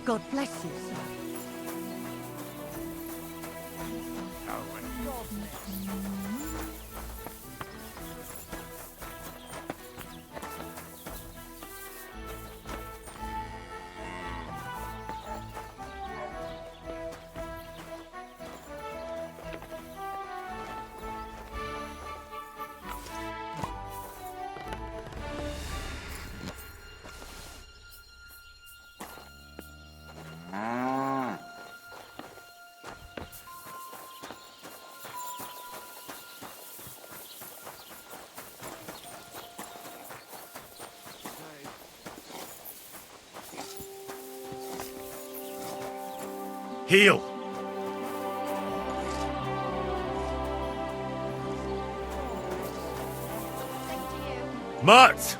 God bless you, sir. Heel! Mutt!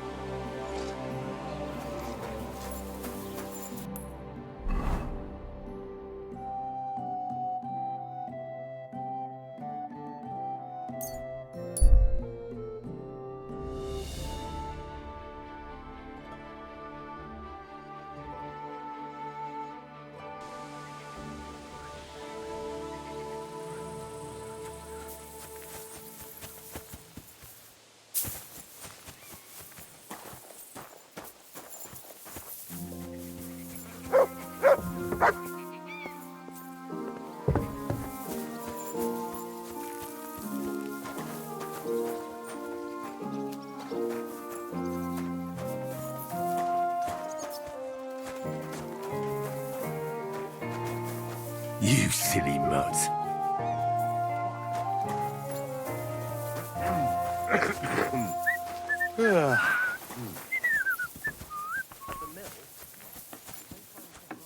You silly mutt.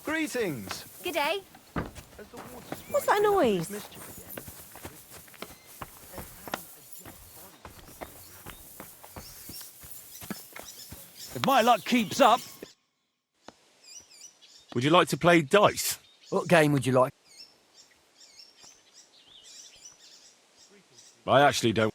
Greetings! G'day. What's that noise? If my luck keeps up... Would you like to play dice? What game would you like? I actually don't.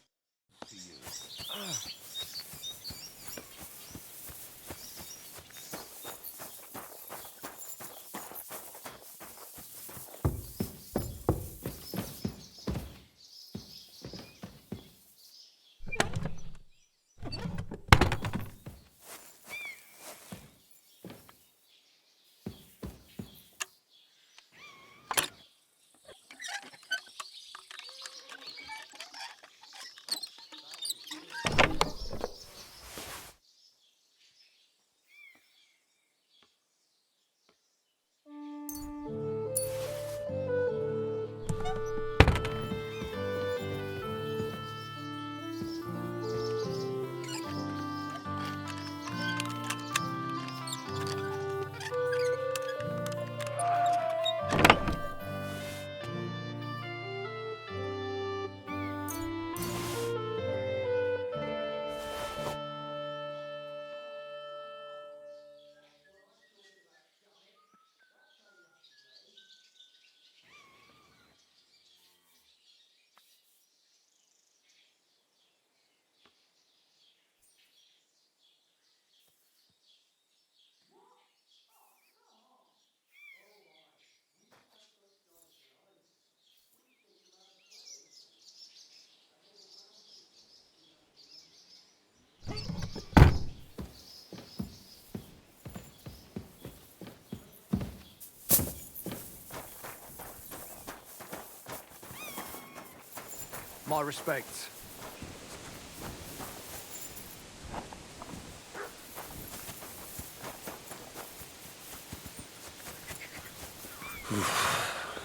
My respects.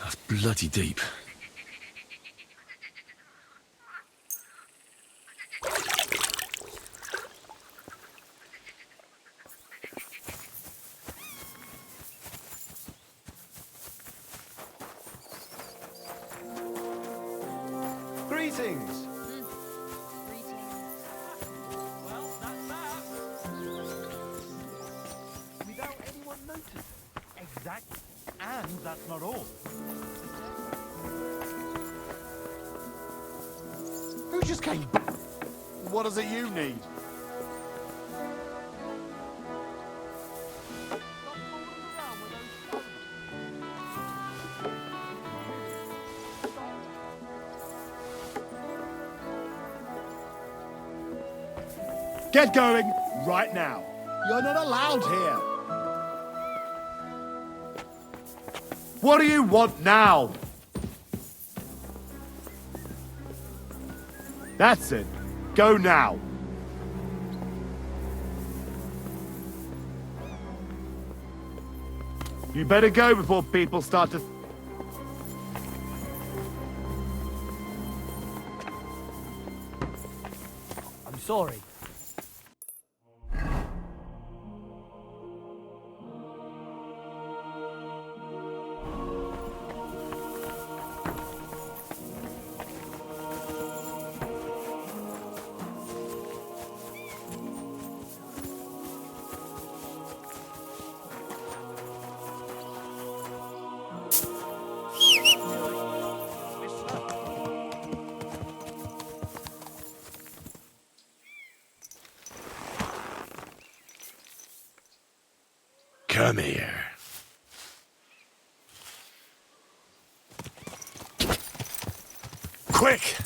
That's bloody deep. Greetings! Well, that's that. Without anyone noticing. Exactly. And that's not all. Who just came? What is it you need? Stop fooling around with those Get going right now. You're not allowed here. What do you want now? That's it. Go now. You better go before people start to... I'm sorry. Come here. Quick!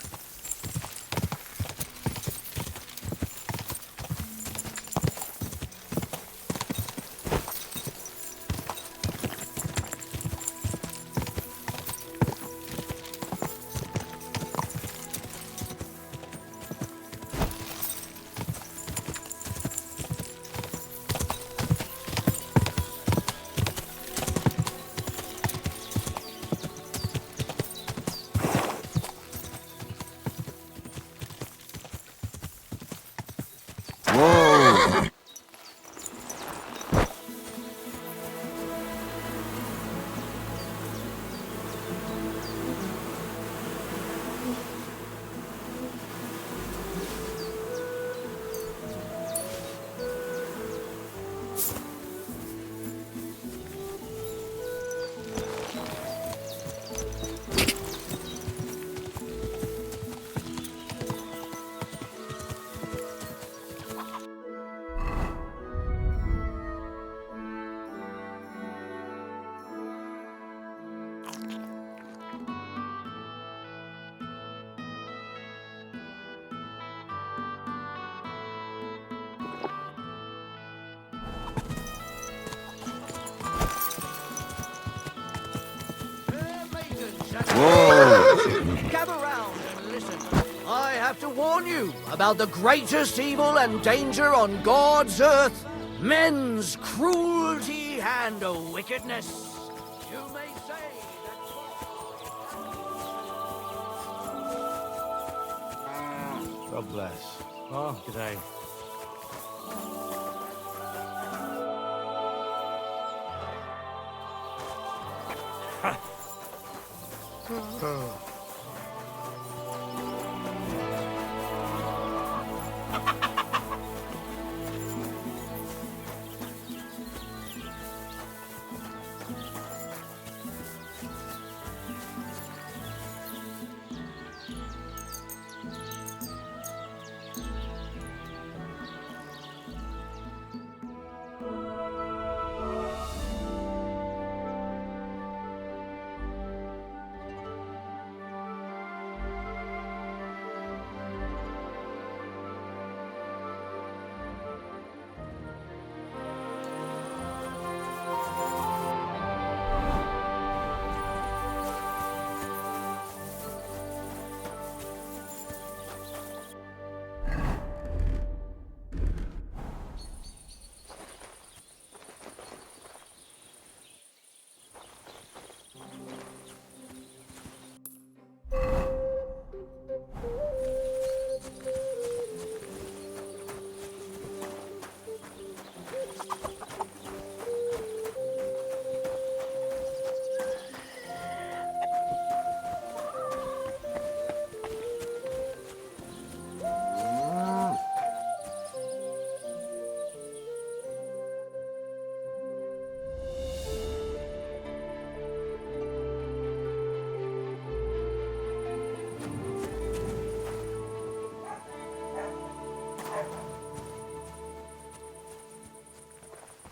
Gather round and listen. I have to warn you about the greatest evil and danger on God's earth. Men's cruelty and wickedness. You may say that... God bless. Oh, g'day.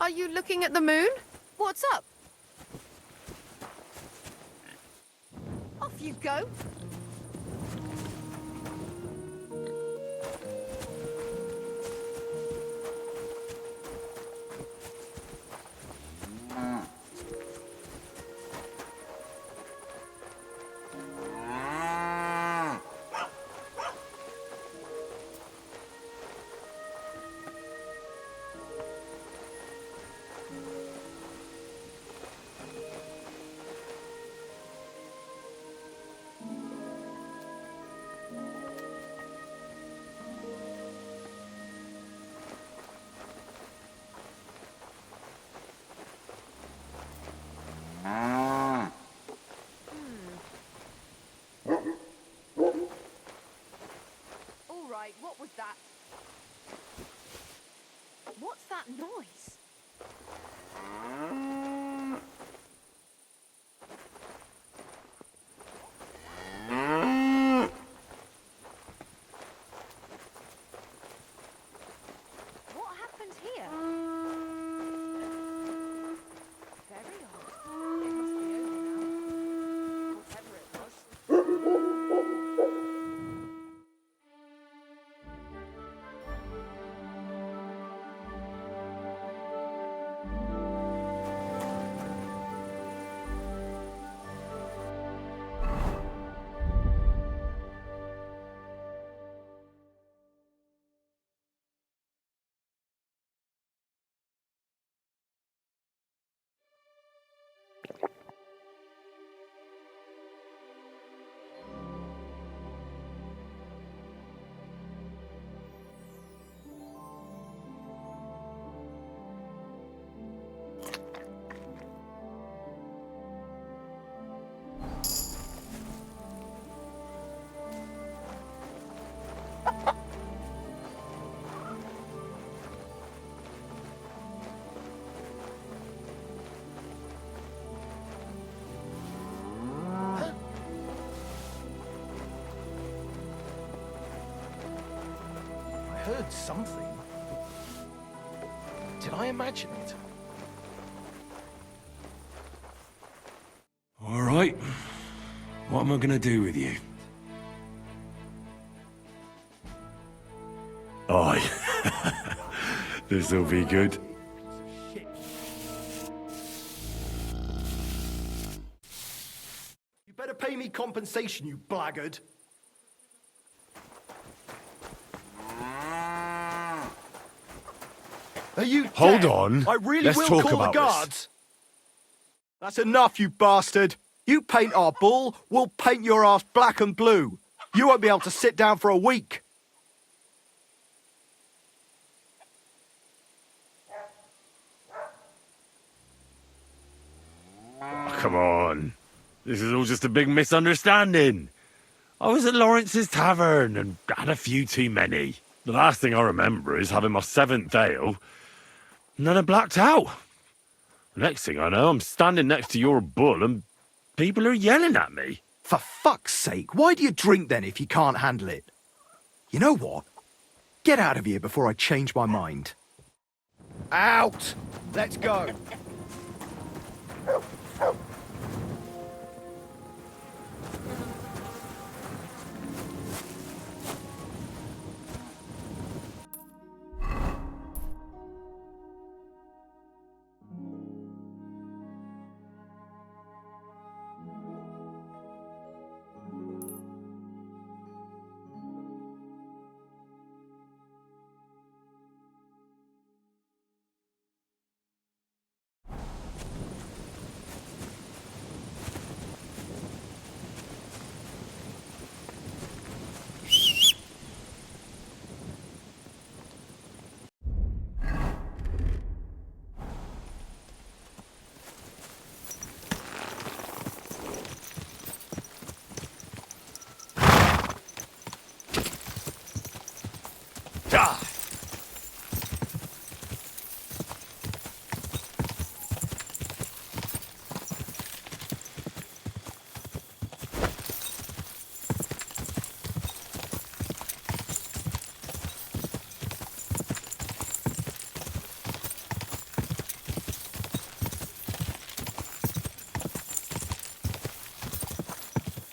Are you looking at the moon? What's up? Off you go. mean something. Did I imagine it? All right. What am I gonna do with you? Aye. This'll be good. You better pay me compensation, you blackguard. Are you Hold deaf? on. I really Let's will talk call about the this. guards. That's enough, you bastard. You paint our bull, we'll paint your ass black and blue. You won't be able to sit down for a week. Oh, come on. This is all just a big misunderstanding. I was at Lawrence's tavern and had a few too many. The last thing I remember is having my 7th ale, and then I blacked out. The next thing I know, I'm standing next to your bull and people are yelling at me. For fuck's sake, why do you drink then if you can't handle it? You know what? Get out of here before I change my mind. Out! Let's go.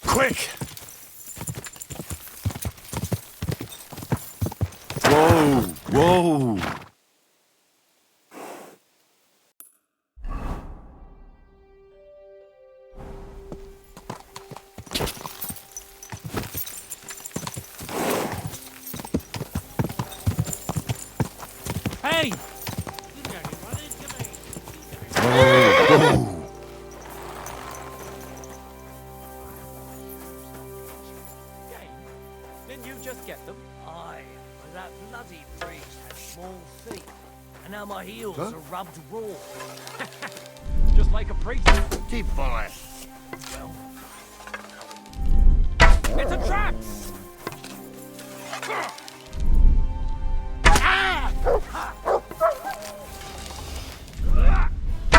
Quick! Whoa, whoa! Hey! Whoa! Didn't you just get them? Aye, but that bloody priest had small feet. And now my heels are rubbed raw. Just like a priest. Well, It's a trap!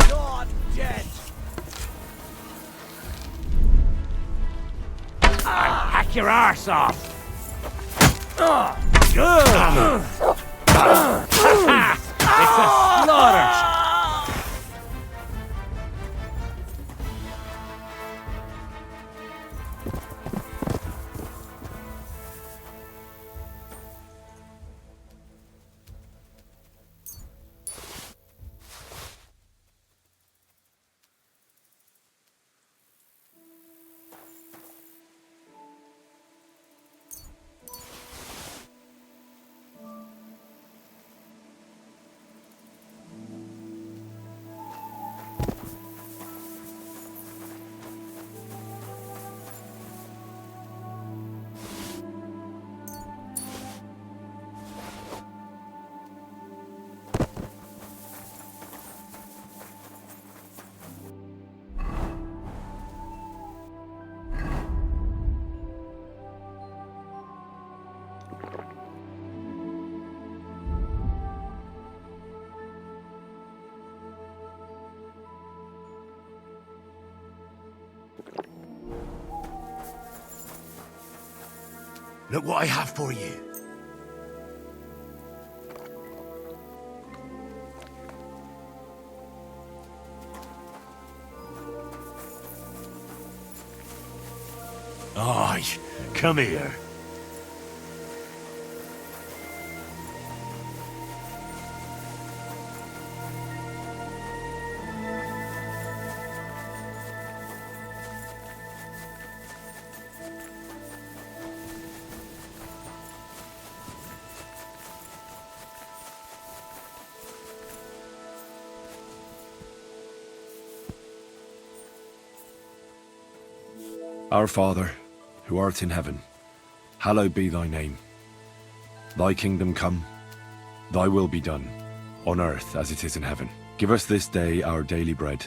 not dead. Hack your arse off! It's a slaughter! Look what I have for you. Aye, come here. Our Father, who art in heaven, hallowed be thy name. Thy kingdom come, thy will be done, on earth as it is in heaven. Give us this day our daily bread,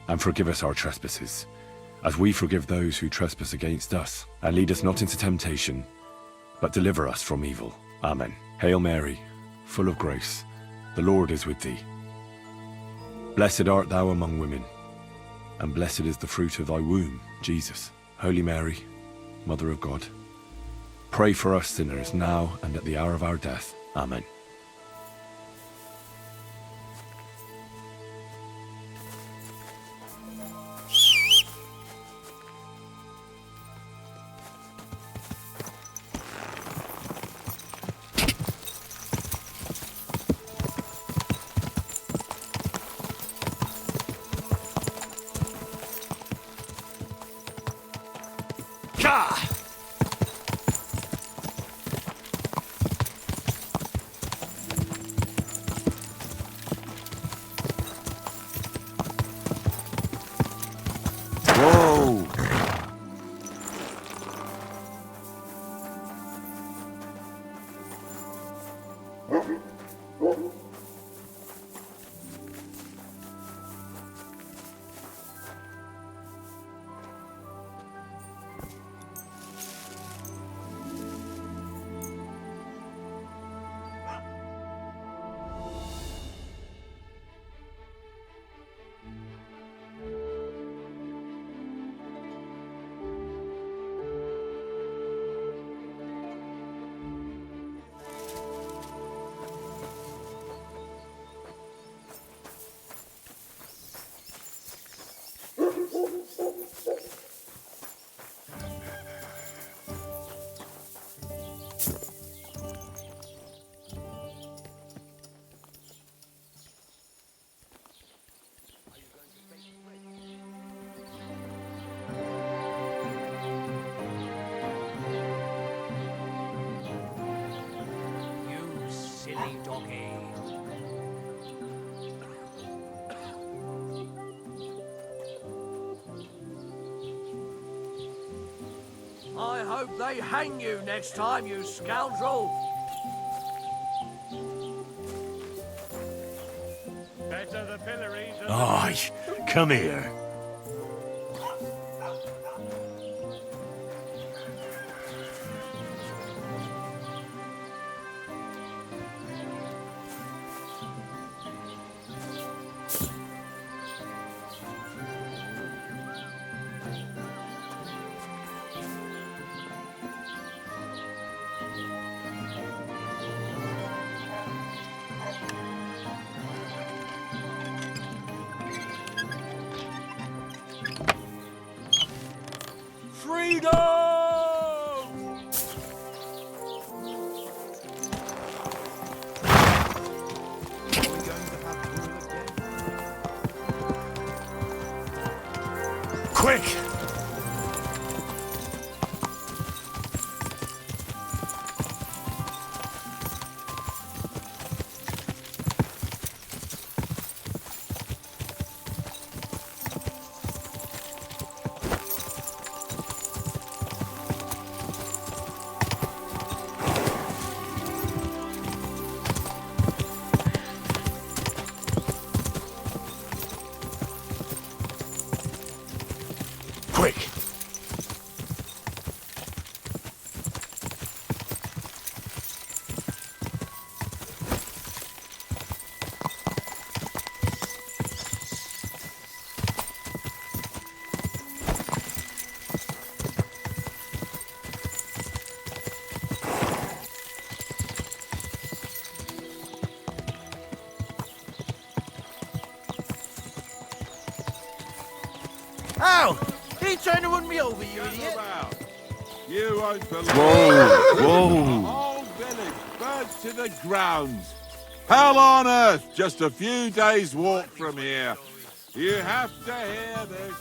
and forgive us our trespasses, as we forgive those who trespass against us. And lead us not into temptation, but deliver us from evil. Amen. Hail Mary, full of grace, the Lord is with thee. Blessed art thou among women, and blessed is the fruit of thy womb, Jesus. Holy Mary, Mother of God, pray for us sinners now and at the hour of our death. Amen. Whoa! You silly doggy. I hope they hang you next time, you scoundrel. Better the pillory than Aye, come here. Quick! Quick! Ow! He trying to run me over, you idiot! You won't believe Whoa, The whoa. whole village burnt to the ground. Hell on earth, just a few days' walk from here. You have to hear this.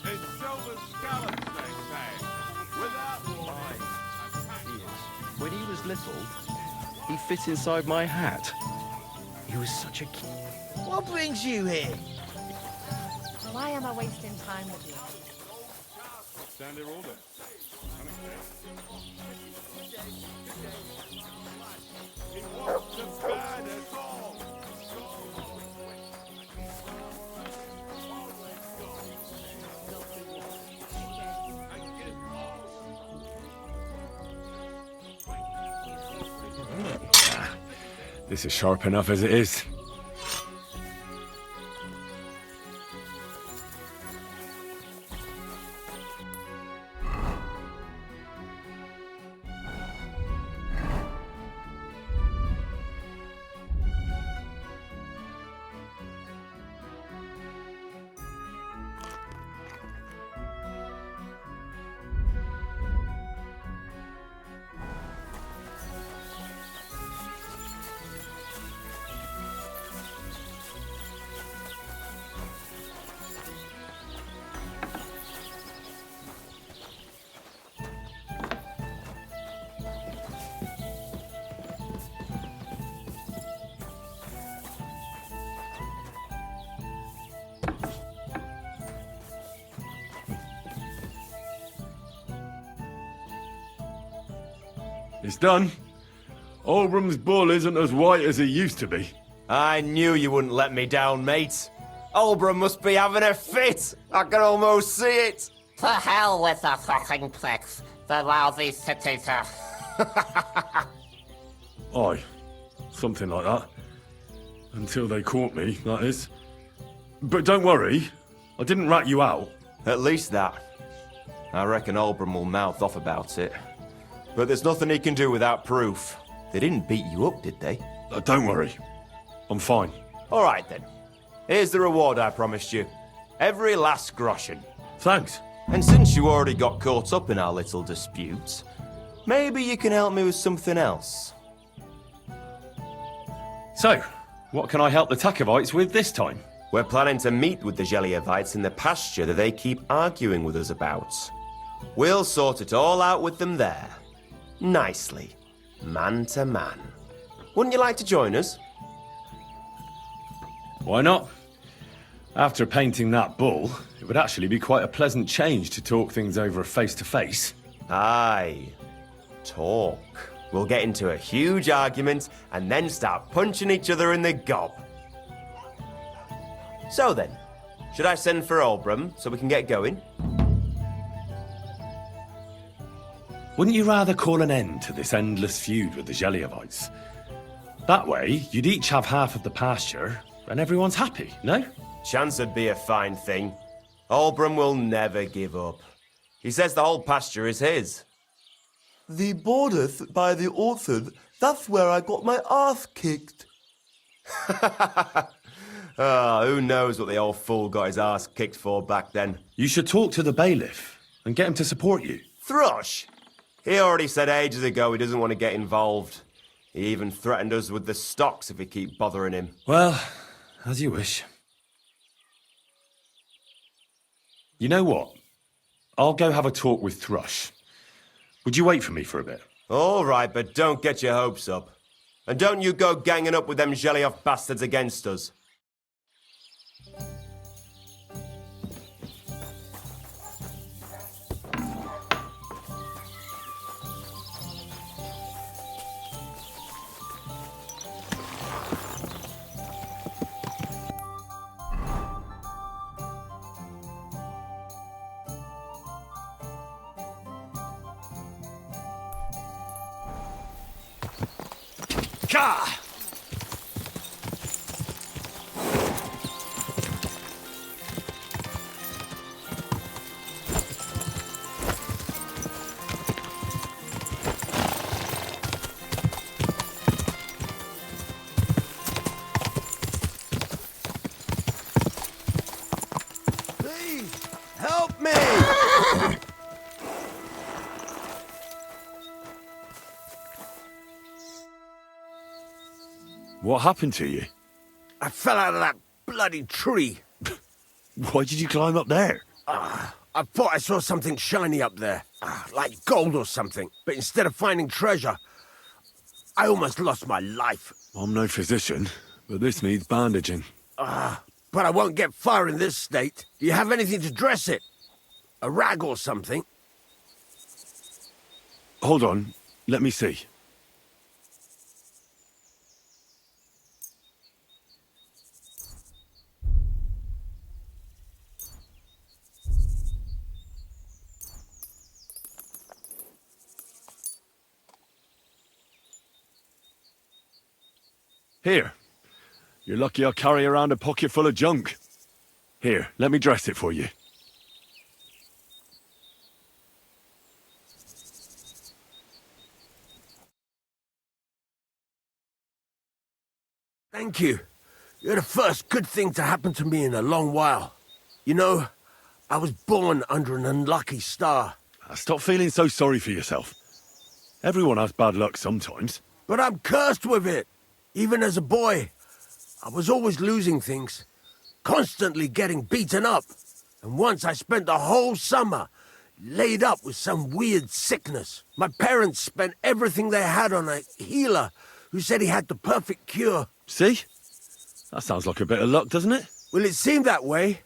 In silver scallops, they say. Without warning. When he was little, he fit inside my hat. He was such a kid. What brings you here? Why am I wasting time with you? Standing order. He wasn't bad at all. This is sharp enough as it is. It's done. Oldbram's bull isn't as white as he used to be. I knew you wouldn't let me down, mate. Oldbram must be having a fit. I can almost see it. To hell with the fucking pricks. The lousy cities are... Aye, something like that. Until they caught me, that is. But don't worry, I didn't rat you out. At least that. I reckon Oldbram will mouth off about it. But there's nothing he can do without proof. They didn't beat you up, did they? Don't worry, I'm fine. All right, then. Here's the reward I promised you. Every last groschen. Thanks. And since you already got caught up in our little dispute, maybe you can help me with something else. So, what can I help the Takovites with this time? We're planning to meet with the Geliovites in the pasture that they keep arguing with us about. We'll sort it all out with them there. Nicely. Man to man. Wouldn't you like to join us? Why not? After painting that bull, it would actually be quite a pleasant change to talk things over face to face. Aye. Talk. We'll get into a huge argument and then start punching each other in the gob. So then, should I send for Oldbram so we can get going? Wouldn't you rather call an end to this endless feud with the Geliovites? That way, you'd each have half of the pasture, and everyone's happy, no? Chance would be a fine thing. Oldbram will never give up. He says the whole pasture is his. The bordeth by the orchard, that's where I got my ass kicked. Who knows what the old fool got his ass kicked for back then. You should talk to the bailiff and get him to support you. Thrush! He already said ages ago he doesn't want to get involved. He even threatened us with the stocks if we keep bothering him. Well, as you wish. You know what? I'll go have a talk with Thrush. Would you wait for me for a bit? All right, but don't get your hopes up. And don't you go ganging up with them Gelioff bastards against us. Ka! Please, help me! What happened to you? I fell out of that bloody tree. Why did you climb up there? I thought I saw something shiny up there, like gold or something. But instead of finding treasure, I almost lost my life. I'm no physician, but this needs bandaging. But I won't get far in this state. Do you have anything to dress it? A rag or something? Hold on, let me see. Here. You're lucky I carry around a pocket full of junk. Here, let me dress it for you. Thank you. You're the first good thing to happen to me in a long while. You know, I was born under an unlucky star. Stop feeling so sorry for yourself. Everyone has bad luck sometimes. But I'm cursed with it. Even as a boy, I was always losing things, constantly getting beaten up. And once I spent the whole summer laid up with some weird sickness. My parents spent everything they had on a healer who said he had the perfect cure. See? That sounds like a bit of luck, doesn't it? Well, it seemed that way,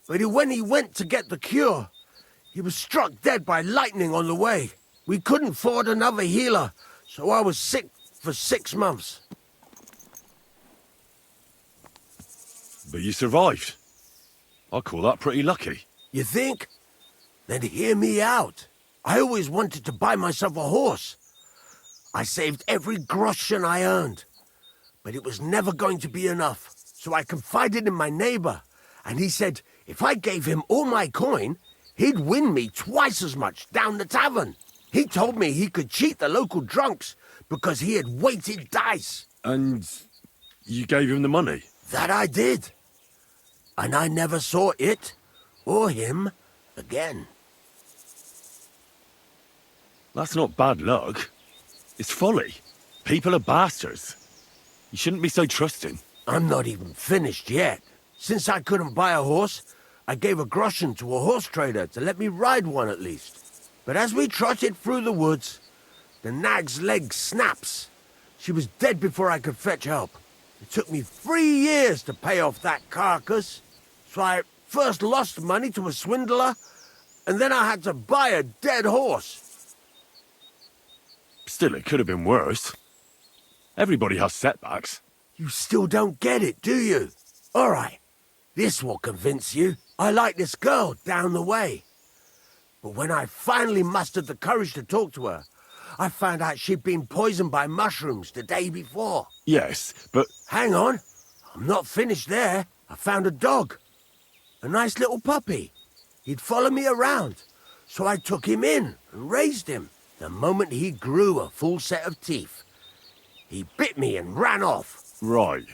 but when he went to get the cure, he was struck dead by lightning on the way. We couldn't afford another healer, so I was sick for 6 months. But you survived. I call that pretty lucky. You think? Then hear me out. I always wanted to buy myself a horse. I saved every groschen I earned. But it was never going to be enough. So I confided in my neighbor, and he said if I gave him all my coin, he'd win me twice as much down the tavern. He told me he could cheat the local drunks because he had weighted dice. And you gave him the money? That I did. And I never saw it or him again. That's not bad luck. It's folly. People are bastards. You shouldn't be so trusting. I'm not even finished yet. Since I couldn't buy a horse, I gave a groschen to a horse trader to let me ride one at least. But as we trotted through the woods, the nag's leg snaps. She was dead before I could fetch help. It took me 3 years to pay off that carcass. So I first lost money to a swindler, and then I had to buy a dead horse. Still, it could have been worse. Everybody has setbacks. You still don't get it, do you? All right, this will convince you. I like this girl down the way. But when I finally mustered the courage to talk to her, I found out she'd been poisoned by mushrooms the day before. Yes, but... Hang on. I'm not finished there. I found a dog. A nice little puppy. He'd follow me around, so I took him in and raised him. The moment he grew a full set of teeth, he bit me and ran off. Right.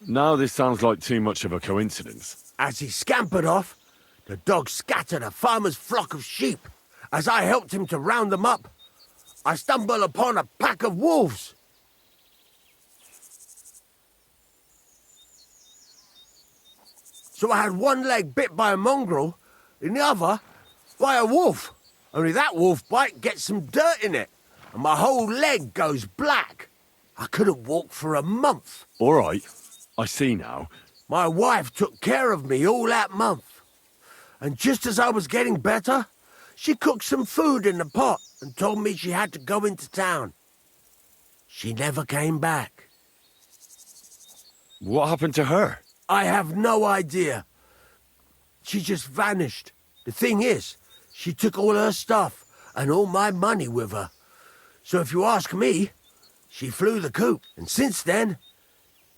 Now this sounds like too much of a coincidence. As he scampered off, the dog scattered a farmer's flock of sheep. As I helped him to round them up, I stumbled upon a pack of wolves. So I had one leg bit by a mongrel, and the other by a wolf. Only that wolf bite gets some dirt in it, and my whole leg goes black. I couldn't walk for a month. All right, I see now. My wife took care of me all that month. And just as I was getting better, she cooked some food in the pot and told me she had to go into town. She never came back. What happened to her? I have no idea. She just vanished. The thing is, she took all her stuff and all my money with her. So if you ask me, she flew the coop. And since then,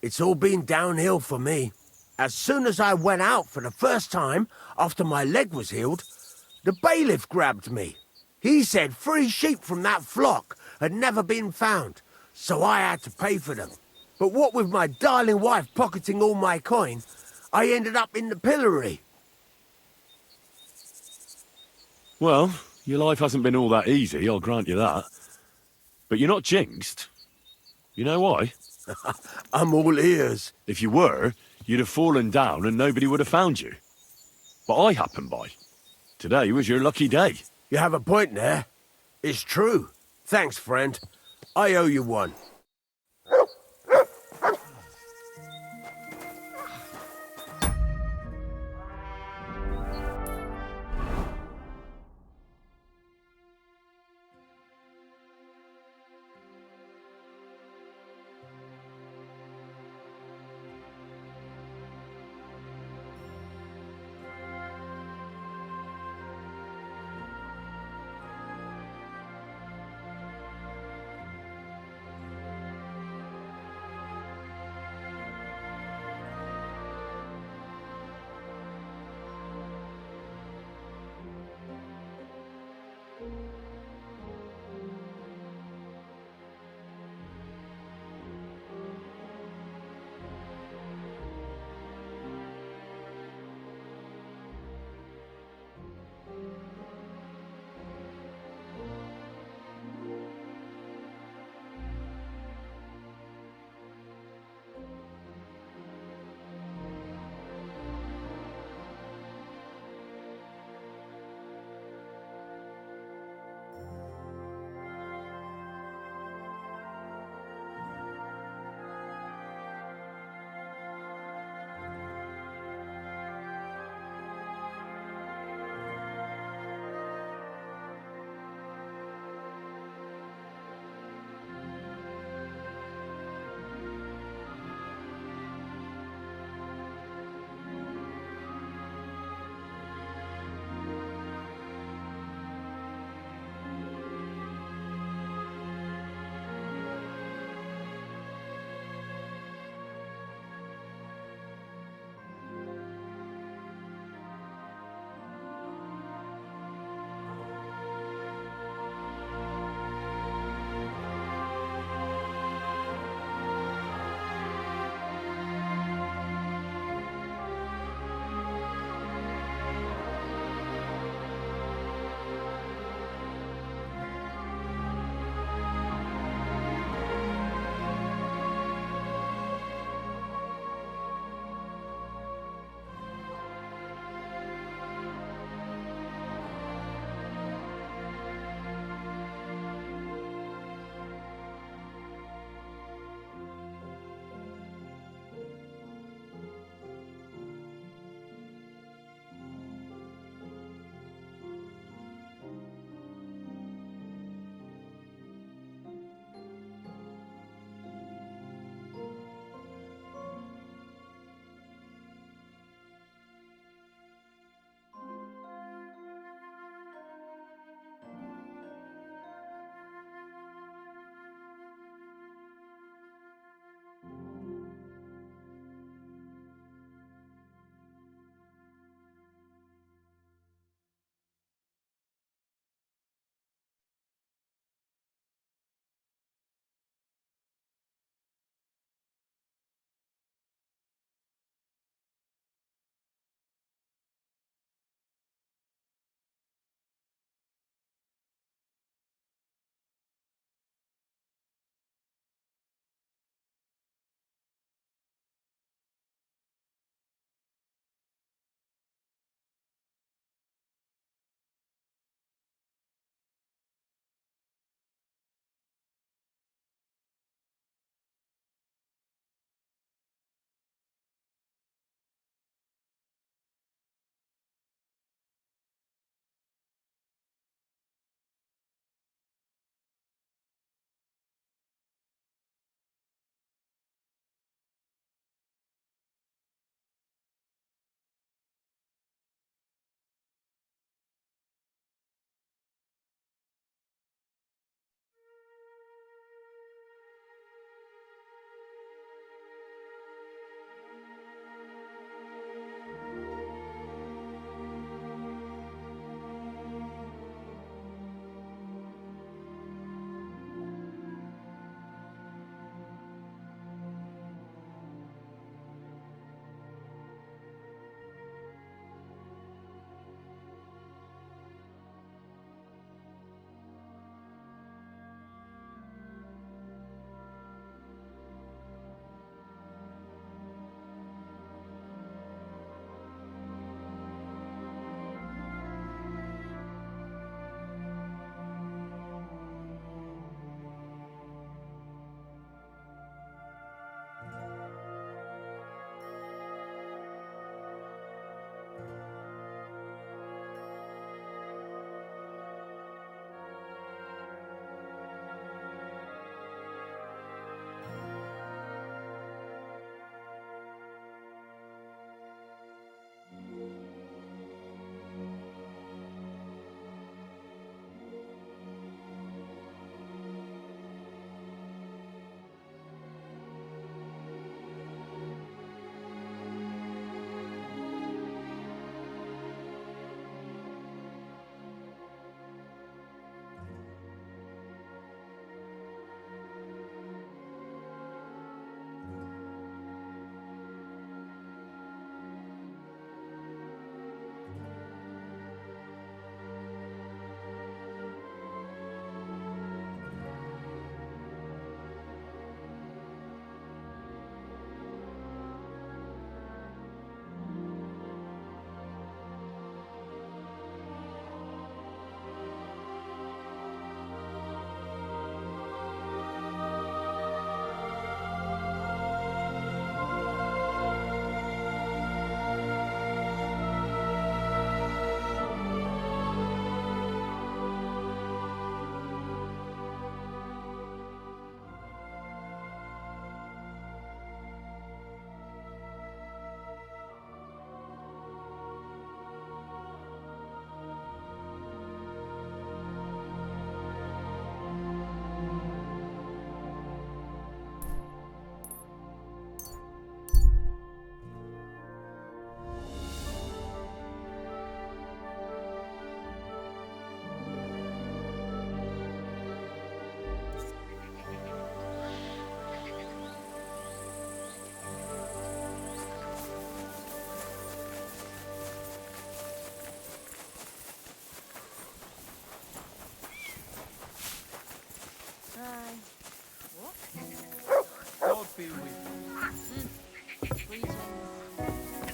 it's all been downhill for me. As soon as I went out for the first time after my leg was healed, the bailiff grabbed me. He said 3 sheep from that flock had never been found, so I had to pay for them. But what with my darling wife pocketing all my coin, I ended up in the pillory. Well, your life hasn't been all that easy, I'll grant you that. But you're not jinxed. You know why? I'm all ears. If you were, you'd have fallen down and nobody would have found you. But I happened by. Today was your lucky day. You have a point there. It's true. Thanks, friend. I owe you one.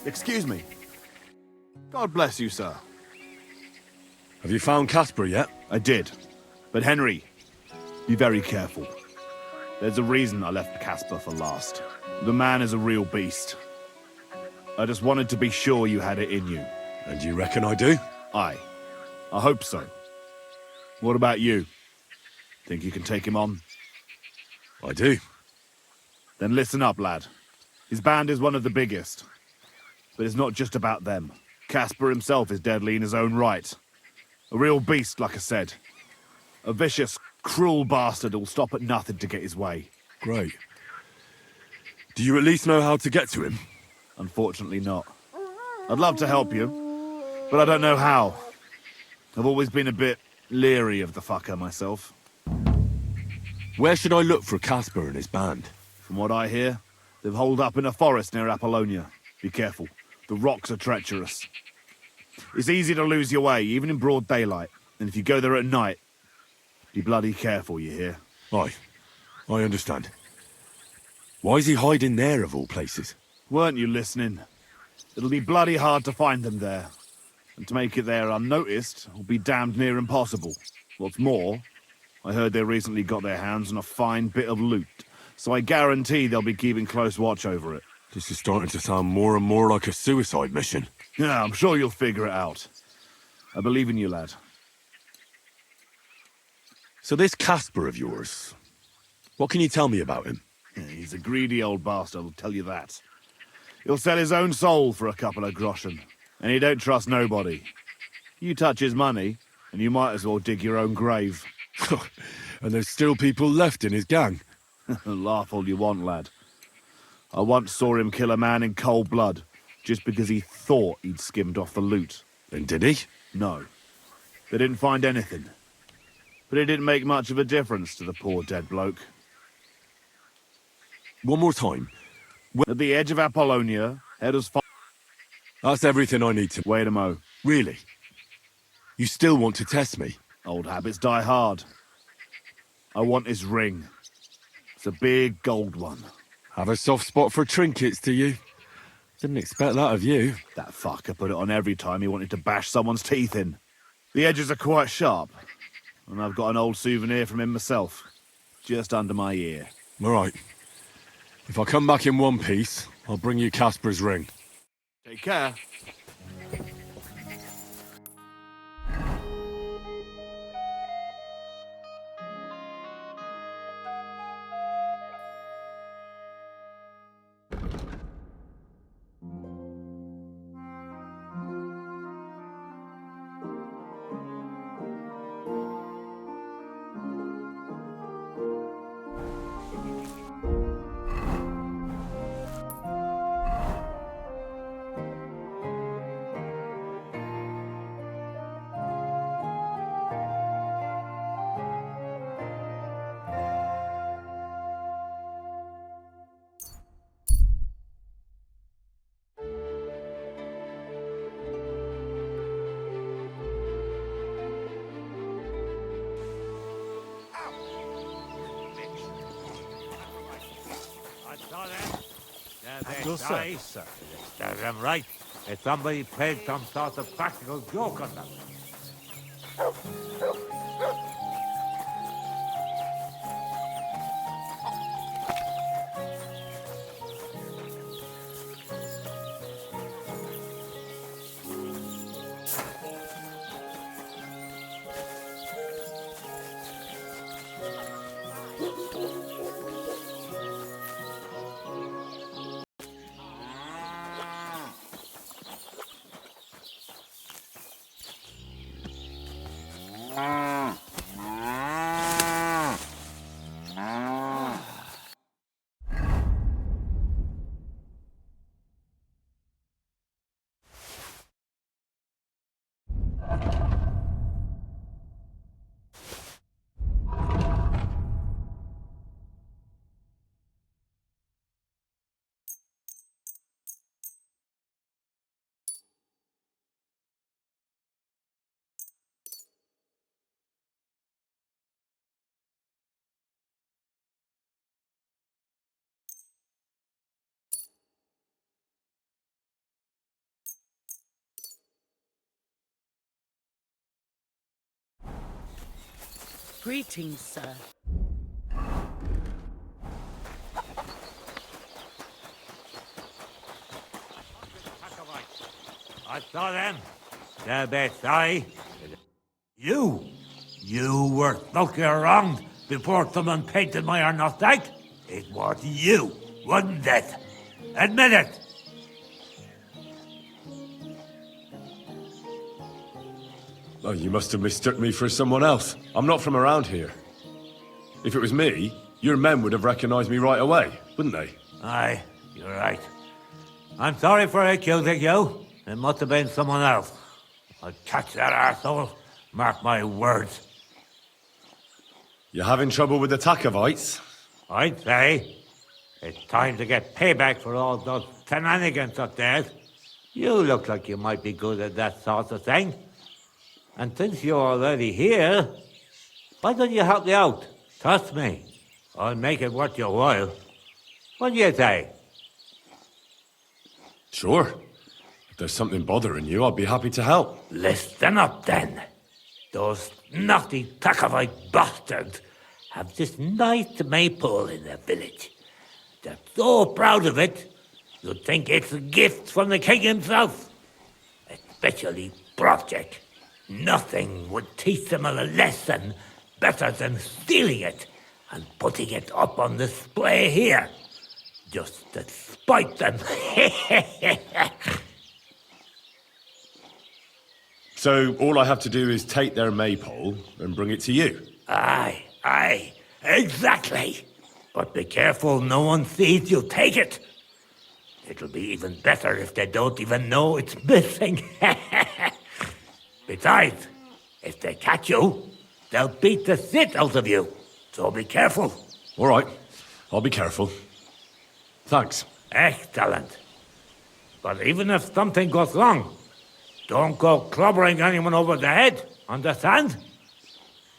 Excuse me. God bless you, sir. Have you found Casper yet? I did. But Henry, be very careful. There's a reason I left Casper for last. The man is a real beast. I just wanted to be sure you had it in you. And you reckon I do? Aye. I hope so. What about you? Think you can take him on? I do. Then listen up, lad. His band is one of the biggest. But it's not just about them. Casper himself is deadly in his own right. A real beast, like I said. A vicious, cruel bastard who'll stop at nothing to get his way. Great. Do you at least know how to get to him? Unfortunately not. I'd love to help you, but I don't know how. I've always been a bit leery of the fucker myself. Where should I look for Casper and his band? From what I hear, they've holed up in a forest near Apollonia. Be careful. The rocks are treacherous. It's easy to lose your way, even in broad daylight. And if you go there at night, be bloody careful, you hear? Aye. I understand. Why is he hiding there, of all places? Weren't you listening? It'll be bloody hard to find them there. And to make it there unnoticed will be damned near impossible. What's more, I heard they recently got their hands on a fine bit of loot, so I guarantee they'll be keeping close watch over it. This is starting to sound more and more like a suicide mission. Yeah, I'm sure you'll figure it out. I believe in you, lad. So this Casper of yours, what can you tell me about him? He's a greedy old bastard, I'll tell you that. He'll sell his own soul for a couple of groschen, and he don't trust nobody. You touch his money, and you might as well dig your own grave. And there's still people left in his gang? Laugh all you want, lad. I once saw him kill a man in cold blood, just because he thought he'd skimmed off the loot. And did he? No. They didn't find anything. But it didn't make much of a difference to the poor dead bloke. One more time. At the edge of Apollonia, head as far... That's everything I need to... Wait a mo. Really? You still want to test me? Old habits die hard. I want his ring. It's a big gold one. Have a soft spot for trinkets, do you? Didn't expect that of you. That fucker put it on every time he wanted to bash someone's teeth in. The edges are quite sharp. And I've got an old souvenir from him myself. Just under my ear. All right. If I come back in one piece, I'll bring you Casper's ring. Take care. Nice. Serves them right. If somebody played some sort of practical joke on them. Greetings, sir. I saw them. They're beside. You were looking around before someone painted my arnotag? It was you, wasn't it? Admit it! Oh, you must have mistook me for someone else. I'm not from around here. If it was me, your men would have recognized me right away, wouldn't they? Aye, you're right. I'm sorry for accusing you. It must have been someone else. I'll catch that arsehole. Mark my words. You're having trouble with the Takovites? I'd say it's time to get payback for all those shenanigans up there. You look like you might be good at that sort of thing. And since you're already here, why don't you help me out? Trust me, I'll make it worth your while. What do you say? Sure. If there's something bothering you, I'd be happy to help. Listen up then. Those naughty Takovite bastards have this nice maypole in their village. They're so proud of it, you'd think it's a gift from the king himself. Especially Project. Nothing would teach them a lesson better than stealing it and putting it up on display here. Just to spite them. So all I have to do is take their maypole and bring it to you? Aye, exactly. But be careful no one sees you take it. It'll be even better if they don't even know it's missing. Besides, if they catch you, they'll beat the shit out of you. So be careful. All right, I'll be careful. Thanks. Excellent. But even if something goes wrong, don't go clobbering anyone over the head, understand?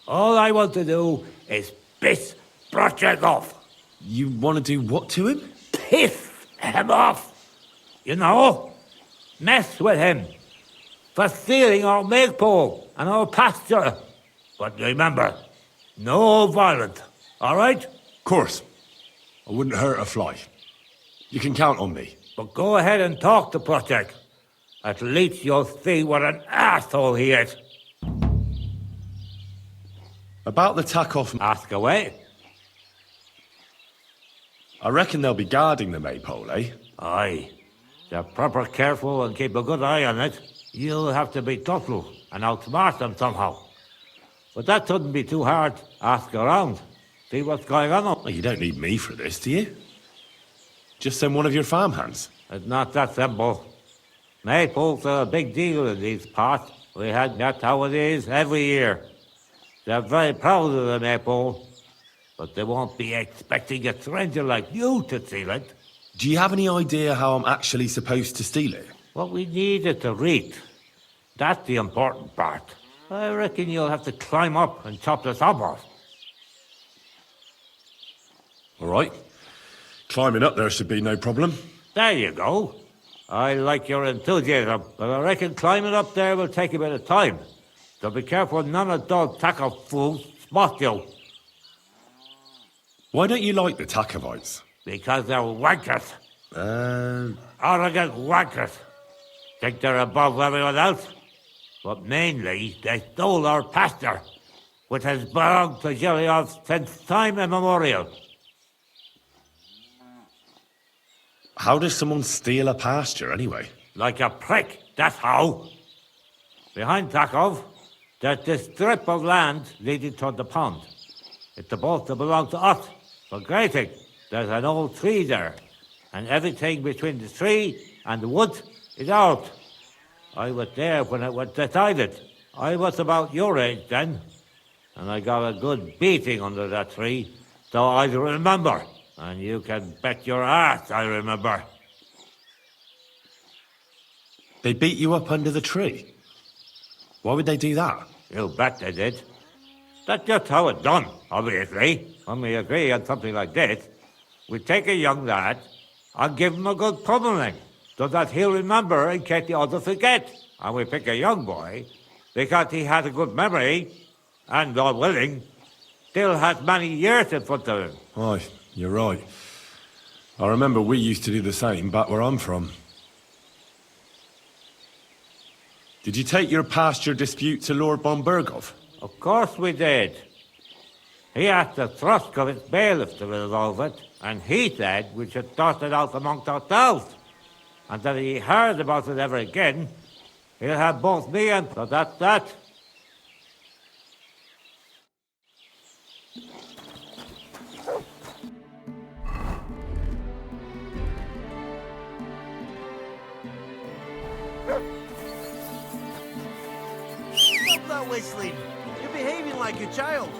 All I want to do is piss Project off. You want to do what to him? Piss him off. You know, mess with him. For stealing our maypole and our pasture. But remember, no violence, all right? Of course. I wouldn't hurt a fly. You can count on me. But go ahead and talk to Project. At least you'll see what an asshole he is. About the tack-off... Ask away. I reckon they'll be guarding the maypole, eh? Aye. They're proper careful and keep a good eye on it. You'll have to be thoughtful and outsmart them somehow. But that shouldn't be too hard. Ask around. See what's going on. Well, you don't need me for this, do you? Just send one of your farmhands. It's not that simple. Maypoles are a big deal in these parts. That's how it is every year. They're very proud of the maypole, but they won't be expecting a stranger like you to steal it. Do you have any idea how I'm actually supposed to steal it? What we need is a wreath. That's the important part. I reckon you'll have to climb up and chop the top off. All right. Climbing up there should be no problem. There you go. I like your enthusiasm, but I reckon climbing up there will take a bit of time. So be careful none of those tackle fools spot you. Why don't you like the Takovites? Because they're wankers. Arrogant wankers. Think they're above everyone else? But mainly, they stole our pasture, which has belonged to Giliov since time immemorial. How does someone steal a pasture, anyway? Like a prick, that's how. Behind Takov, there's this strip of land leading toward the pond. It's supposed to belong to us, for grazing. There's an old tree there, and everything between the tree and the wood is ours. I was there when it was decided. I was about your age then, and I got a good beating under that tree, so I remember. And you can bet your ass I remember. They beat you up under the tree? Why would they do that? You bet they did. That's just how it's done, obviously. When we agree on something like this, we take a young lad and give him a good pummeling, so that he'll remember in case the others forget. And we pick a young boy because he has a good memory, and, God willing, still has many years in front of him. Aye, you're right. I remember we used to do the same back where I'm from. Did you take your pasture dispute to Lord Bombergov? Of course we did. He asked the Thruskovitz bailiff to resolve it, and he said we should sort it out amongst ourselves. And that if he heard about it ever again, he'll have both me and... So that's that. Stop that whistling! You're behaving like a child.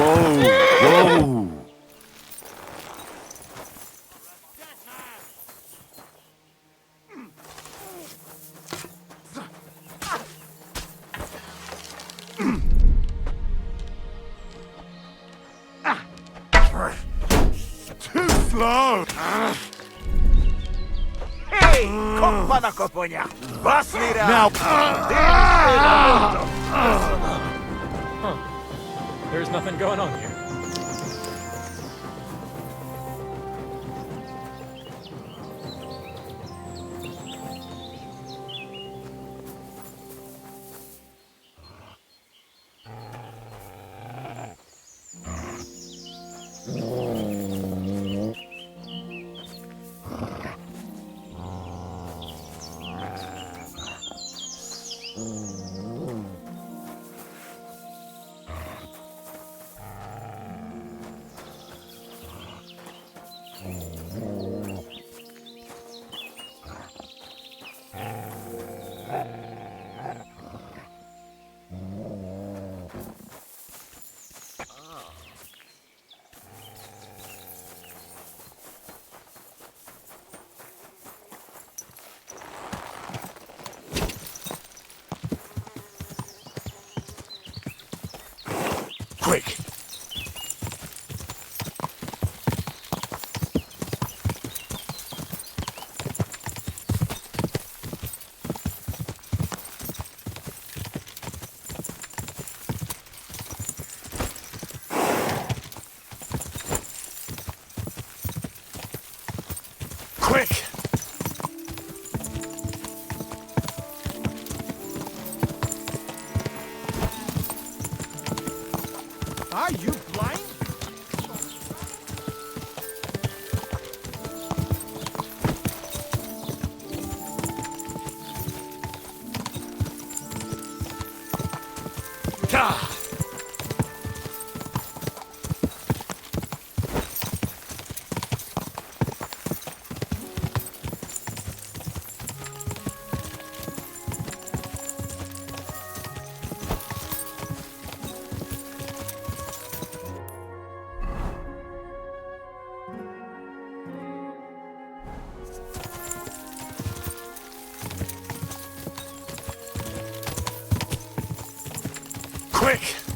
Whoa! Whoa! Too slow! Hey! Kopana koponia! Basnira! Now! There's nothing going on here. Quick! Quick! Are you blind? Ah! Quick!